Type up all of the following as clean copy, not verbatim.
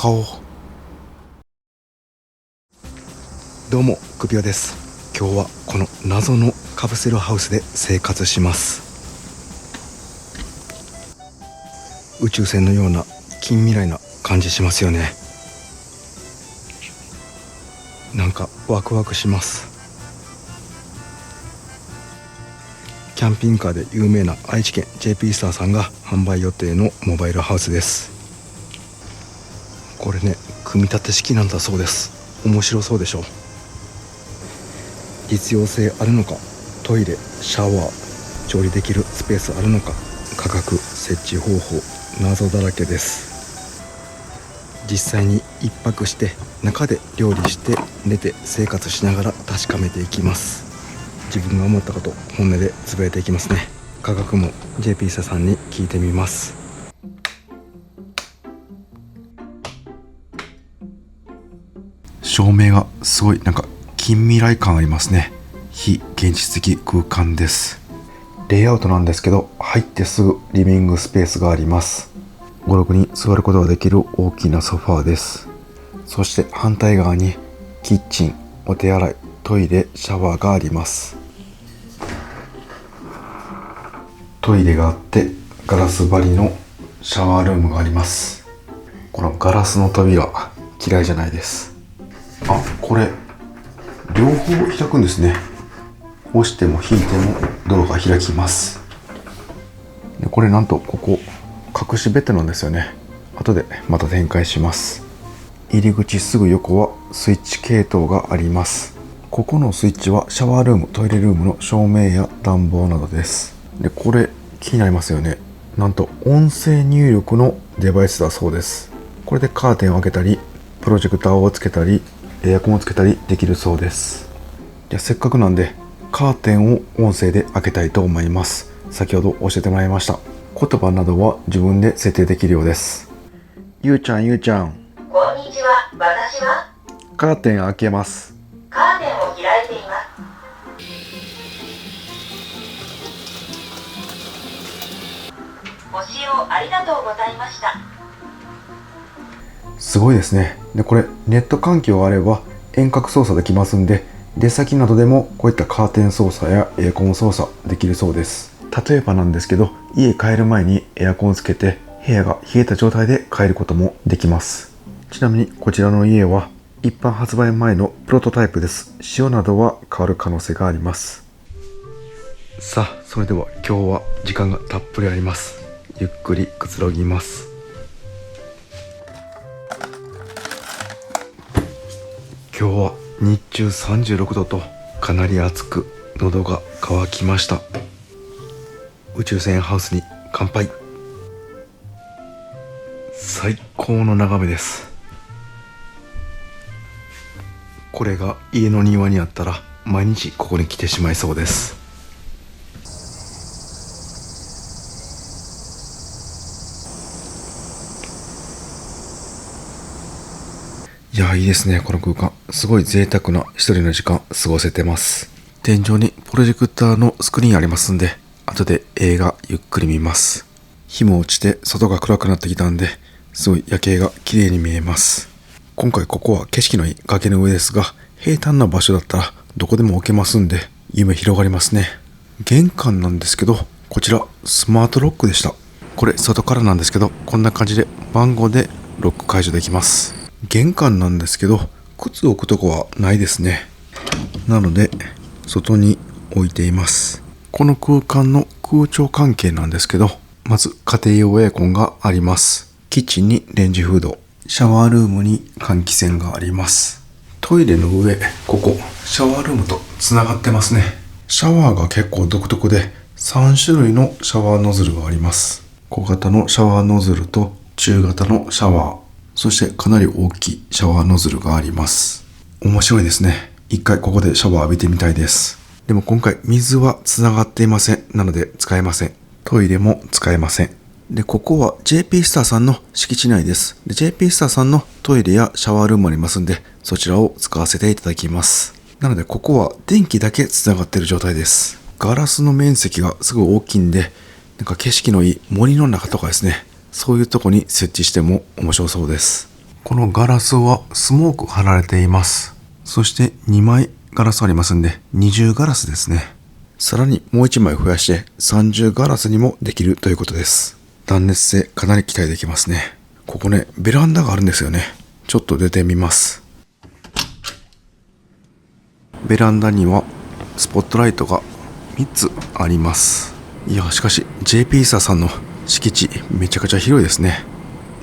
顔。どうもクピオです。今日はこの謎のカプセルハウスで生活します。宇宙船のような近未来な感じしますよね。なんかワクワクします。キャンピングカーで有名な愛知県 JP スターさんが販売予定のモバイルハウスです。これね、組み立て式なんだそうです。面白そうでしょ。実用性あるのか、トイレ、シャワー、調理できるスペースあるのか、価格、設置方法、謎だらけです。実際に一泊して中で料理して寝て生活しながら確かめていきます。自分が思ったこと本音でつぶやいていきますね。価格も JP 社さんに聞いてみます。照明がすごいなんか近未来感ありますね。非現実的空間です。レイアウトなんですけど、入ってすぐリビングスペースがあります。5、6人座ることができる大きなソファーです。そして反対側にキッチン、お手洗い、トイレ、シャワーがあります。トイレがあってガラス張りのシャワールームがあります。このガラスの扉嫌いじゃないです。あ、これ両方開くんですね。押しても引いてもドアが開きます。でこれなんとここ隠しベッドなんですよね。後でまた展開します。入り口すぐ横はスイッチ系統があります。ここのスイッチはシャワールーム、トイレルームの照明や暖房などです。でこれ気になりますよね。なんと音声入力のデバイスだそうです。これでカーテンを開けたりプロジェクターをつけたりエアコンをつけたりできるそうです。じゃあせっかくなんでカーテンを音声で開けたいと思います。先ほど教えてもらいました。言葉などは自分で設定できるようです。ゆうちゃん、こんにちは。私はカーテン開けます。カーテンを開いています。ご使用ありがとうございました。すごいですね。でこれネット環境があれば遠隔操作できますんで、出先などでもこういったカーテン操作やエアコン操作できるそうです。例えばなんですけど、家帰る前にエアコンをつけて部屋が冷えた状態で帰ることもできます。ちなみにこちらの家は一般発売前のプロトタイプです。仕様などは変わる可能性があります。さあ、それでは今日は時間がたっぷりあります。ゆっくりくつろぎます。今日は日中36度とかなり暑く喉が渇きました。宇宙船ハウスに乾杯。最高の眺めです。これが家の庭にあったら毎日ここに来てしまいそうです。いや、いいですね。この空間すごい贅沢な一人の時間過ごせてます。天井にプロジェクターのスクリーンありますんで、後で映画ゆっくり見ます。日も落ちて外が暗くなってきたんで、すごい夜景が綺麗に見えます。今回ここは景色のいい崖の上ですが、平坦な場所だったらどこでも置けますんで夢広がりますね。玄関なんですけど、こちらスマートロックでした。これ外からなんですけど、こんな感じで番号でロック解除できます。玄関なんですけど、靴を置くとこはないですね。なので外に置いています。この空間の空調関係なんですけど、まず家庭用エアコンがあります。キッチンにレンジフード、シャワールームに換気扇があります。トイレの上、ここシャワールームとつながってますね。シャワーが結構独特で3種類のシャワーノズルがあります。小型のシャワーノズルと中型のシャワー、そしてかなり大きいシャワーノズルがあります。面白いですね。一回ここでシャワー浴びてみたいです。でも今回水はつながっていません。なので使えません。トイレも使えません。で、ここは JP スターさんの敷地内です。で、JP スターさんのトイレやシャワールームもありますんで、そちらを使わせていただきます。なのでここは電気だけつながっている状態です。ガラスの面積がすごい大きいんで、景色のいい森の中とかですね、そういうとこに設置しても面白そうです。このガラスはスモーク貼られています。そして2枚ガラスありますんで20ガラスですね。さらにもう1枚増やして30ガラスにもできるということです。断熱性かなり期待できますね。ここね、ベランダがあるんですよね。ちょっと出てみます。ベランダにはスポットライトが3つあります。いや、しかし JP サーさんの敷地めちゃくちゃ広いですね。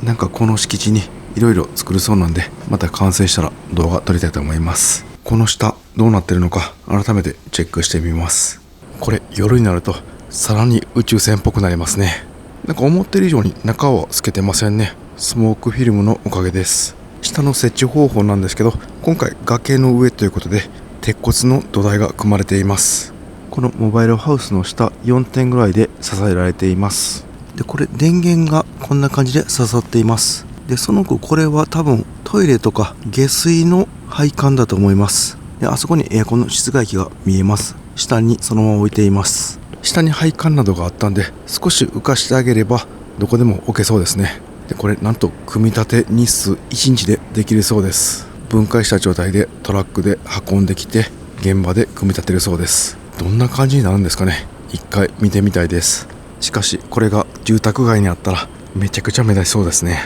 なんかこの敷地にいろいろ作るそうなんで、また完成したら動画撮りたいと思います。この下どうなってるのか改めてチェックしてみます。これ夜になるとさらに宇宙船っぽくなりますね。なんか思ってる以上に中は透けてませんね。スモークフィルムのおかげです。下の設置方法なんですけど、今回崖の上ということで鉄骨の土台が組まれています。このモバイルハウスの下4点ぐらいで支えられています。でこれ電源がこんな感じで刺さっています。でその後これは多分トイレとか下水の配管だと思います。であそこにエアコンの室外機が見えます。下にそのまま置いています。下に配管などがあったんで少し浮かしてあげればどこでも置けそうですね。でこれなんと組み立て日数1日でできるそうです。分解した状態でトラックで運んできて現場で組み立てるそうです。どんな感じになるんですかね。一回見てみたいです。しかしこれが住宅街にあったらめちゃくちゃ目立ちそうですね。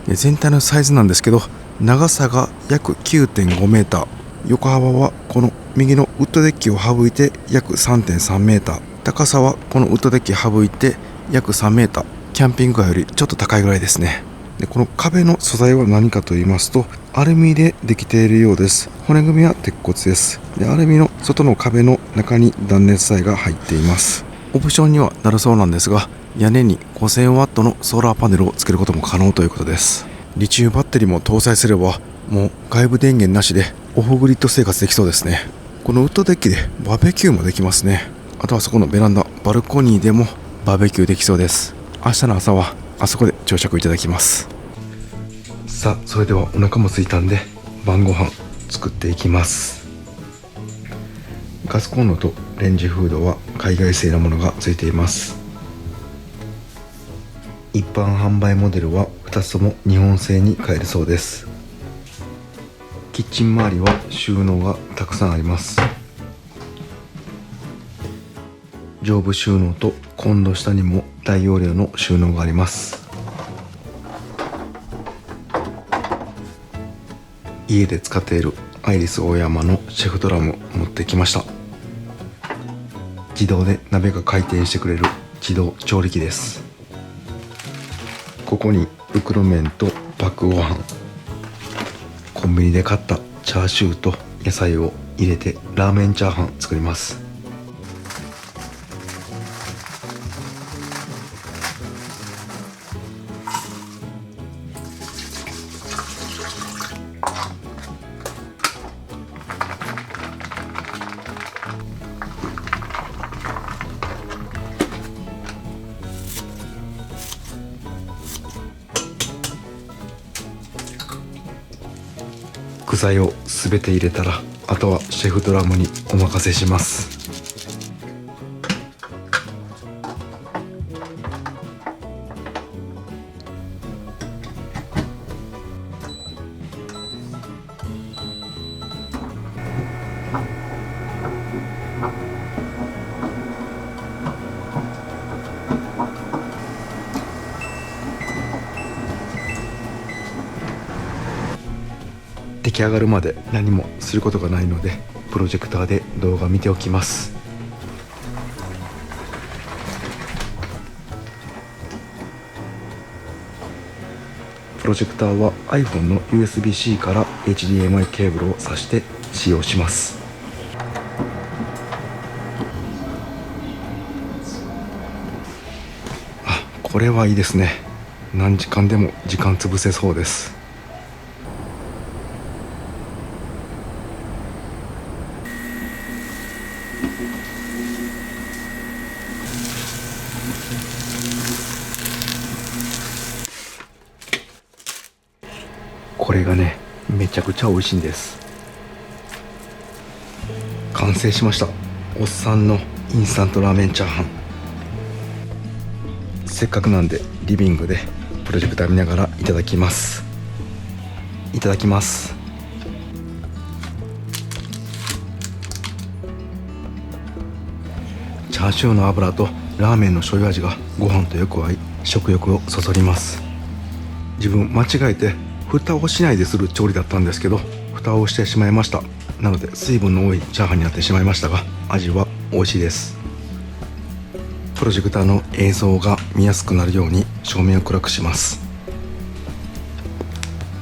で全体のサイズなんですけど、長さが約 9.5 メーター、横幅はこの右のウッドデッキを省いて約 3.3 メーター、高さはこのウッドデッキ省いて約3メーター、キャンピングカーよりちょっと高いぐらいですね。でこの壁の素材は何かと言いますとアルミでできているようです。骨組みは鉄骨です。でアルミの外の壁の中に断熱材が入っています。オプションにはなるそうなんですが、屋根に 5000W のソーラーパネルをつけることも可能ということです。リチウムバッテリーも搭載すればもう外部電源なしでオフグリッド生活できそうですね。このウッドデッキでバーベキューもできますね。あとはそこのベランダバルコニーでもバーベキューできそうです。明日の朝はあそこで朝食いただきます。さあそれではお腹も空いたんで晩ご飯作っていきます。ガスコンロとレンジフードは海外製のものがついています。一般販売モデルは2つとも日本製に変えるそうです。キッチン周りは収納がたくさんあります。上部収納とコンロ下にも大容量の収納があります。家で使っているアイリスオーヤマのシェフドラム持ってきました。自動で鍋が回転してくれる自動調理器です。ここに袋麺とパックご飯、コンビニで買ったチャーシューと野菜を入れてラーメンチャーハン作ります。具材をすべて入れたらあとはシェフドラムにお任せします。出来上がるまで何もすることがないのでプロジェクターで動画見ておきます。プロジェクターは iPhone の USB-C から HDMI ケーブルを挿して使用します。あ、これはいいですね。何時間でも時間潰せそうです。これがね、めちゃくちゃ美味しいんです。完成しました。おっさんのインスタントラーメンチャーハン。せっかくなんでリビングでプロジェクター見ながらいただきます。いただきます。チャーシューの油とラーメンの醤油味がご飯とよく合い、食欲をそそります。自分間違えて蓋をしないでする調理だったんですけど、蓋をしてしまいました。なので水分の多いチャーハンになってしまいましたが、味は美味しいです。プロジェクターの映像が見やすくなるように照明を暗くします。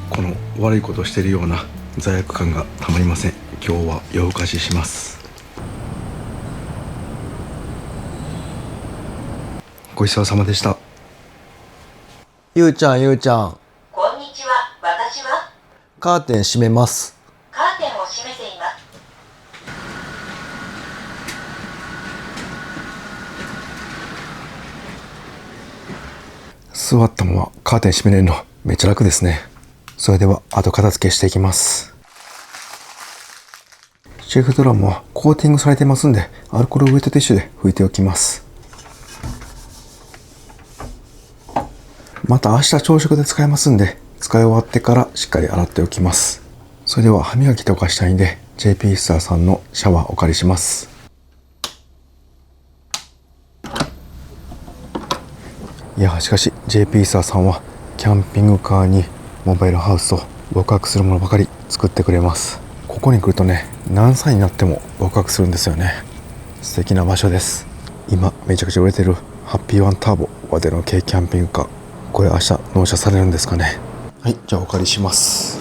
この悪いことをしているような罪悪感がたまりません。今日は夜更かしします。ごちそうさまでした。ゆうちゃん、こんにちは。私はカーテン閉めます。カーテンを閉めています。座ったままカーテン閉めれるのめっちゃ楽ですね。それでは後片付けしていきます。シェフドラムはコーティングされてますんで、アルコールウェットティッシュで拭いておきます。また明日朝食で使いますんで、使い終わってからしっかり洗っておきます。それでは歯磨きとかしたいんで JP スターさんのシャワーお借りします。いやしかし JP スターさんはキャンピングカーにモバイルハウスとワクワクするものばかり作ってくれます。ここに来るとね、何歳になってもワクワクするんですよね。素敵な場所です。今めちゃくちゃ売れてるハッピーワンターボワデの軽キャンピングカー、これ明日納車されるんですかね。はい、じゃあお借りします。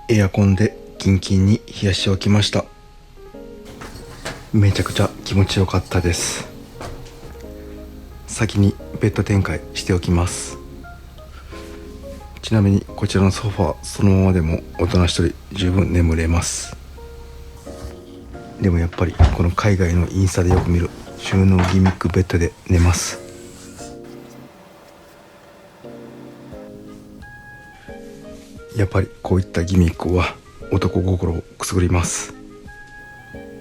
エアコンでキンキンに冷やしておきました。めちゃくちゃ気持ちよかったです。先にベッド展開しておきます。ちなみにこちらのソファーそのままでも大人一人十分眠れます。でもやっぱりこの海外のインスタでよく見る収納ギミックベッドで寝ます。やっぱりこういったギミックは男心をくすぐります。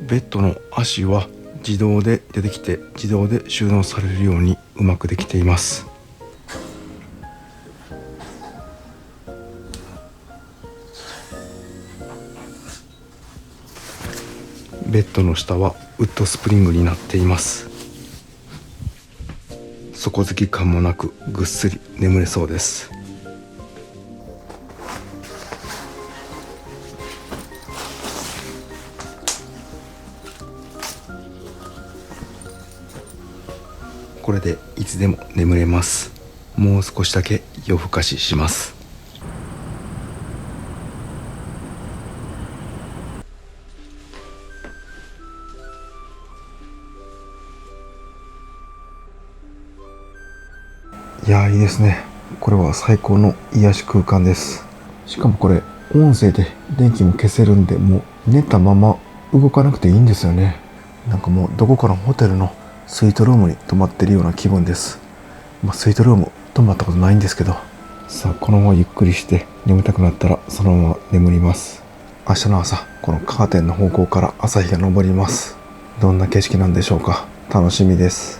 ベッドの足は自動で出てきて自動で収納されるようにうまくできています。ベッドの下はウッドスプリングになっています。底付き感もなくぐっすり眠れそうです。これでいつでも眠れます。もう少しだけ夜更かしします。いやーいいですね。これは最高の癒し空間です。しかもこれ音声で電気も消せるんで、もう寝たまま動かなくていいんですよね。なんかもうどこかのホテルのスイートルームに泊まってるような気分です。スイートルーム泊まったことないんですけど、さあこのままゆっくりして眠たくなったらそのまま眠ります。明日の朝このカーテンの方向から朝日が昇ります。どんな景色なんでしょうか。楽しみです。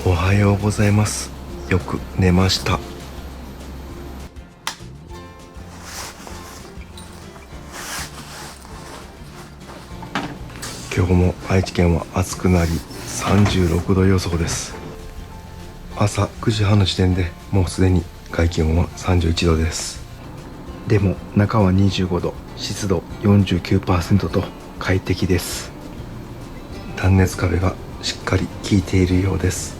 おはようございます。よく寝ました。今日も愛知県は暑くなり36度予想です。朝9時半の時点でもうすでに外気温は31度です。でも中は25度、湿度 49% と快適です。断熱壁がしっかり効いているようです。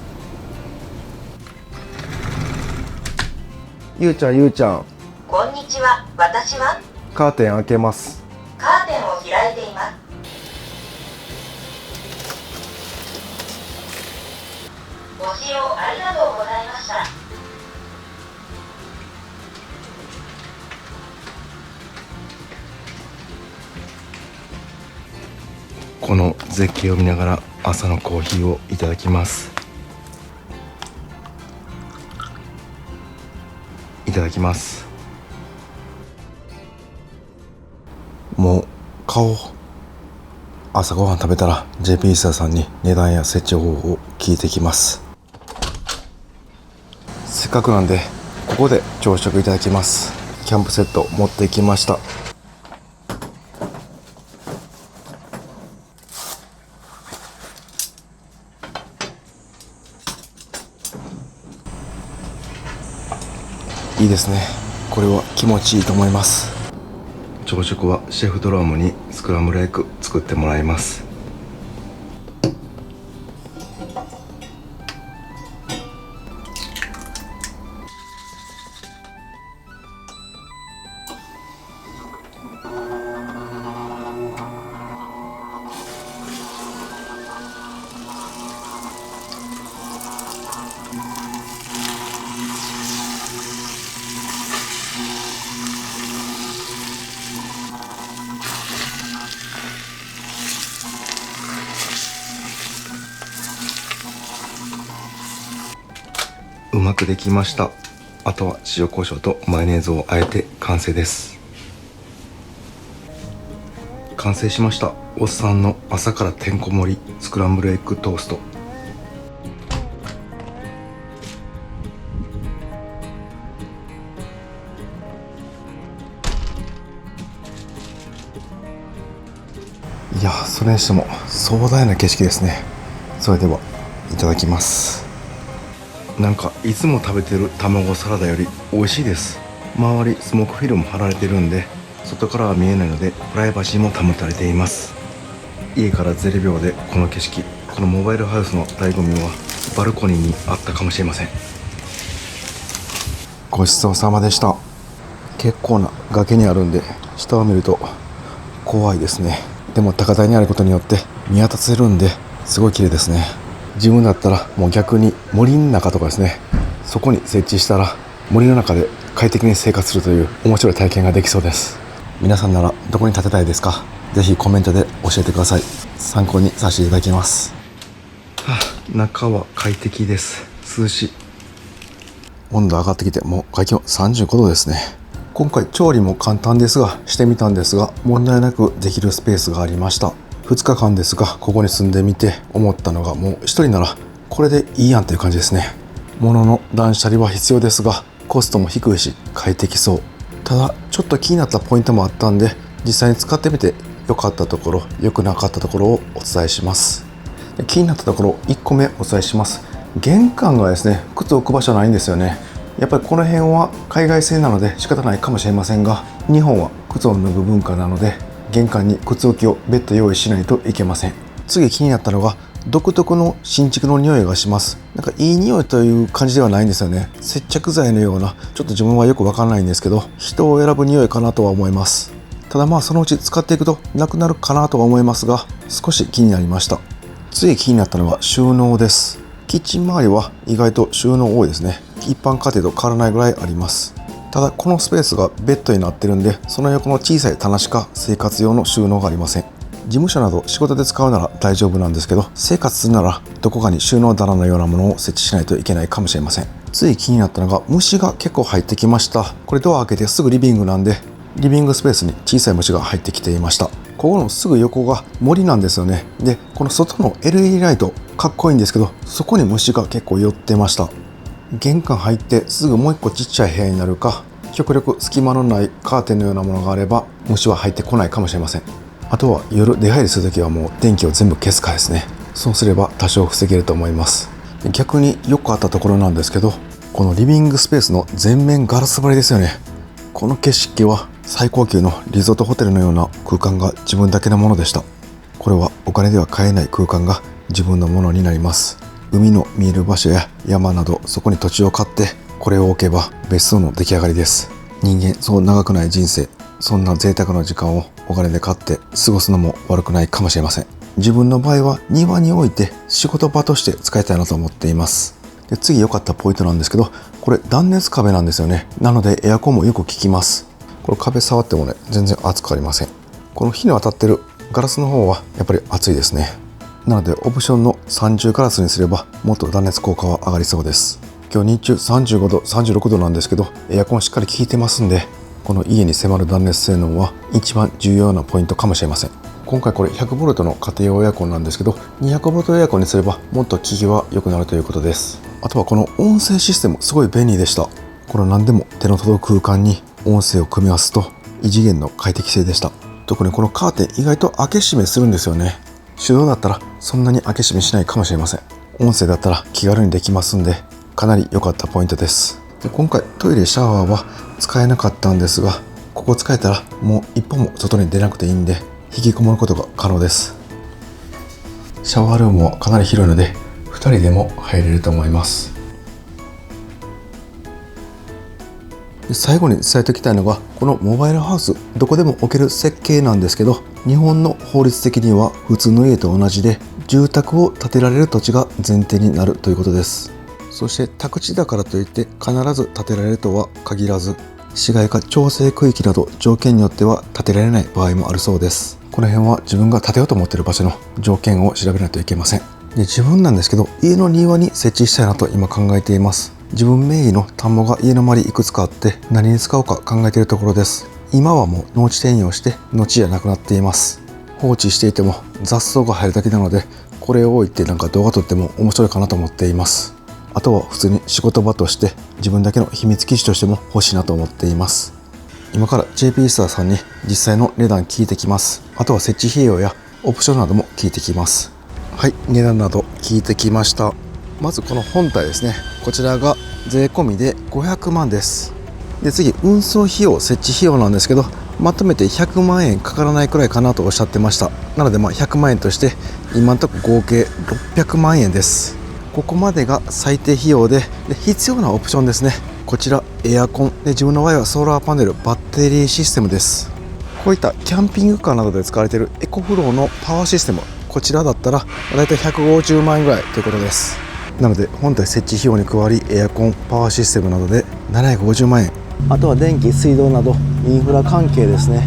ゆうちゃんこんにちは。私はカーテン開けます。カーテンを開いています。ご使用ありがとうございました。この絶景を見ながら朝のコーヒーをいただきます。いただきます。もう買おう。朝ごはん食べたら JP スターさんに値段や設置方法を聞いてきます。せっかくなんでここで朝食いただきます。キャンプセット持ってきました。いいですね。これは気持ちいいと思います。朝食はシェフドラムにスクランブルエッグ作ってもらいます。うまくできました。あとは塩コショウとマヨネーズをあえて完成です。完成しました。おっさんの朝からてんこ盛りスクランブルエッグトースト。いや、それにしても壮大な景色ですね。それではいただきます。なんかいつも食べてる卵サラダより美味しいです。周りスモークフィルム貼られてるんで外からは見えないのでプライバシーも保たれています。家から0秒でこの景色、このモバイルハウスの醍醐味はバルコニーにあったかもしれません。ごちそうさまでした。結構な崖にあるんで下を見ると怖いですね。でも高台にあることによって見渡せるんですごい綺麗ですね。自分だったらもう逆に森の中とかですね、そこに設置したら森の中で快適に生活するという面白い体験ができそうです。皆さんならどこに建てたいですか？ぜひコメントで教えてください。参考にさせていただきます。中は快適です。涼しい。温度上がってきてもう外気温35度ですね。今回調理も簡単ですがしてみたんですが問題なくできるスペースがありました。2日間ですがここに住んでみて思ったのが、もう1人ならこれでいいやんという感じですね。物の断捨離は必要ですがコストも低いし快適そう。ただちょっと気になったポイントもあったんで実際に使ってみて良かったところ良くなかったところをお伝えします。気になったところ1個目お伝えします。玄関がですね、靴を置く場所ないんですよね。やっぱりこの辺は海外製なので仕方ないかもしれませんが、日本は靴を脱ぐ文化なので玄関に靴置きを別途用意しないといけません。次気になったのが独特の新築の匂いがします。なんかいい匂いという感じではないんですよね。接着剤のような、ちょっと自分はよくわからないんですけど、人を選ぶ匂いかなとは思います。ただそのうち使っていくとなくなるかなとは思いますが、少し気になりました。次気になったのは収納です。キッチン周りは意外と収納多いですね。一般家庭と変わらないぐらいあります。ただこのスペースがベッドになってるんで、その横の小さい棚しか生活用の収納がありません。事務所など仕事で使うなら大丈夫なんですけど、生活するならどこかに収納棚のようなものを設置しないといけないかもしれません。次気になったのが虫が結構入ってきました。これドア開けてすぐリビングなんで、リビングスペースに小さい虫が入ってきていました。ここのすぐ横が森なんですよね。で、この外の LED ライトかっこいいんですけど、そこに虫が結構寄ってました。玄関入ってすぐもう一個ちっちゃい部屋になるか、極力隙間のないカーテンのようなものがあれば虫は入ってこないかもしれません。あとは夜出入りするときはもう電気を全部消すかですね。そうすれば多少防げると思います。逆によくあったところなんですけど、このリビングスペースの全面ガラス張りですよね。この景色は最高級のリゾートホテルのような空間が自分だけのものでした。これはお金では買えない空間が自分のものになります。海の見える場所や山など、そこに土地を買ってこれを置けば別荘の出来上がりです。人間そう長くない人生、そんな贅沢な時間をお金で買って過ごすのも悪くないかもしれません。自分の場合は庭に置いて仕事場として使いたいなと思っています。で次良かったポイントなんですけど、これ断熱壁なんですよね。なのでエアコンもよく効きます。これ壁触ってもね全然熱くありません。この日の当たってるガラスの方はやっぱり熱いですね。なのでオプションの三重ガラスにすればもっと断熱効果は上がりそうです。今日日中35度36度なんですけど、エアコンしっかり効いてますんで、この家に迫る断熱性能は一番重要なポイントかもしれません。今回これ 100V の家庭用エアコンなんですけど、 200V エアコンにすればもっと効きは良くなるということです。あとはこの音声システムすごい便利でした。これ何でも手の届く空間に音声を組み合わすと異次元の快適性でした。特にこのカーテン意外と開け閉めするんですよね。手動だったらそんなに開け閉めしないかもしれません。音声だったら気軽にできますんで、かなり良かったポイントです。で今回トイレシャワーは使えなかったんですが、ここ使えたらもう一歩も外に出なくていいんで引きこもることが可能です。シャワールームはかなり広いので2人でも入れると思います。で最後に伝えておきたいのが、このモバイルハウスどこでも置ける設計なんですけど、日本の法律的には普通の家と同じで住宅を建てられる土地が前提になるということです。そして宅地だからといって必ず建てられるとは限らず、市街化調整区域など条件によっては建てられない場合もあるそうです。この辺は自分が建てようと思っている場所の条件を調べないといけません。で自分なんですけど、家の庭に設置したいなと今考えています。自分名義の田んぼが家の周りいくつかあって何に使おうか考えているところです。今はもう農地転用して農地じゃなくなっています。放置していても雑草が生えるだけなので、これを置いてなんか動画撮っても面白いかなと思っています。あとは普通に仕事場として自分だけの秘密基地としても欲しいなと思っています。今から JP スターさんに実際の値段聞いてきます。あとは設置費用やオプションなども聞いてきます。はい、値段など聞いてきました。まずこの本体ですね。こちらが税込みで500万です。で次運送費用設置費用なんですけど、まとめて100万円かからないくらいかなとおっしゃってました。なので100万円として今のところ合計600万円です。ここまでが最低費用で必要なオプションですね。こちらエアコンで、自分の場合はソーラーパネルバッテリーシステムです。こういったキャンピングカーなどで使われているエコフローのパワーシステム、こちらだったらだいたい150万円ぐらいということです。なので本体設置費用に加わりエアコンパワーシステムなどで750万円、あとは電気水道などインフラ関係ですね。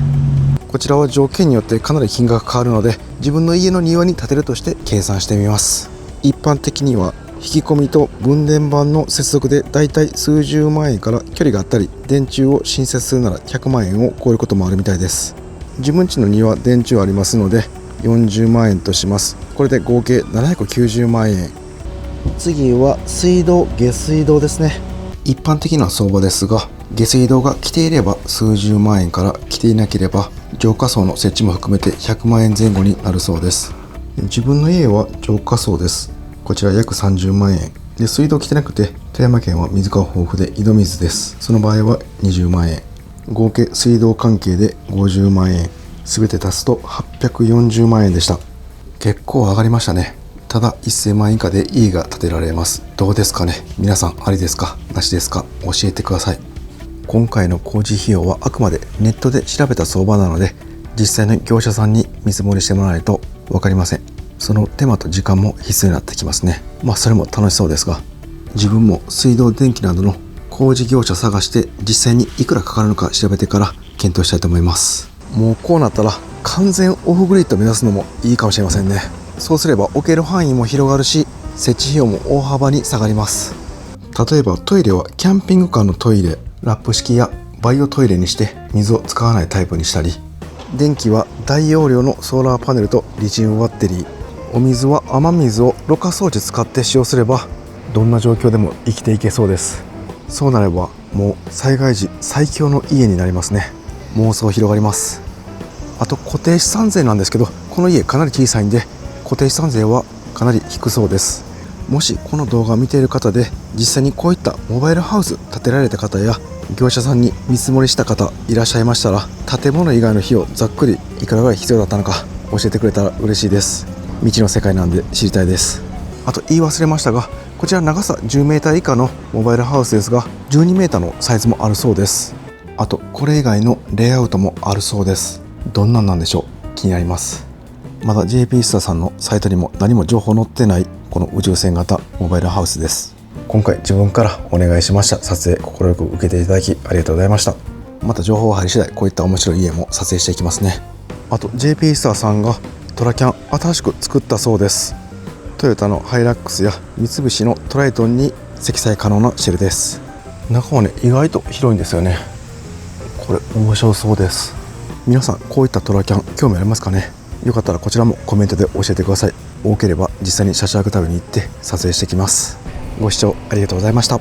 こちらは条件によってかなり金額変わるので、自分の家の庭に建てるとして計算してみます。一般的には引き込みと分電盤の接続でだいたい数十万円から距離があったり、電柱を新設するなら100万円を超えることもあるみたいです。自分家の庭電柱ありますので40万円とします。これで合計790万円。次は水道下水道ですね。一般的な相場ですが、下水道が来ていれば数十万円から来ていなければ浄化槽の設置も含めて100万円前後になるそうです。自分の家は浄化槽です。こちら約30万円で、水道来てなくて富山県は水が豊富で井戸水です。その場合は20万円、合計水道関係で50万円、全て足すと840万円でした。結構上がりましたね。ただ1000万円以下で家が建てられます。どうですかね。皆さんありですかなしですか、教えてください。今回の工事費用はあくまでネットで調べた相場なので、実際の業者さんに見積もりしてもらわないと分かりません。その手間と時間も必須になってきますね。それも楽しそうですが、自分も水道電気などの工事業者探して実際にいくらかかるのか調べてから検討したいと思います。もうこうなったら完全オフグリッド目指すのもいいかもしれませんね。そうすれば置ける範囲も広がるし、設置費用も大幅に下がります。例えばトイレはキャンピングカーのトイレ、ラップ式やバイオトイレにして水を使わないタイプにしたり、電気は大容量のソーラーパネルとリチウムバッテリー、お水は雨水をろ過装置使って使用すればどんな状況でも生きていけそうです。そうなればもう災害時最強の家になりますね。妄想広がります。あと固定資産税なんですけど、この家かなり小さいんで固定資産税はかなり低そうです。もしこの動画を見ている方で実際にこういったモバイルハウス建てられた方や業者さんに見積もりした方いらっしゃいましたら、建物以外の費用ざっくりいくらぐらい必要だったのか教えてくれたら嬉しいです。未知の世界なんで知りたいです。あと言い忘れましたが、こちら長さ 10m 以下のモバイルハウスですが 12m のサイズもあるそうです。あとこれ以外のレイアウトもあるそうです。どんなんなんでしょう、気になります。まだ JP スターさんのサイトにも何も情報載ってないこの宇宙船型モバイルハウスです。今回自分からお願いしました撮影、快く受けていただきありがとうございました。また情報が入り次第こういった面白い家も撮影していきますね。あと JP スターさんがトラキャン新しく作ったそうです。トヨタのハイラックスや三菱のトライトンに積載可能なシェルです。中はね意外と広いんですよね。これ面白そうです。皆さんこういったトラキャン興味ありますかね。よかったらこちらもコメントで教えてください。多ければ実際に車中泊旅に行って撮影してきます。ご視聴ありがとうございました。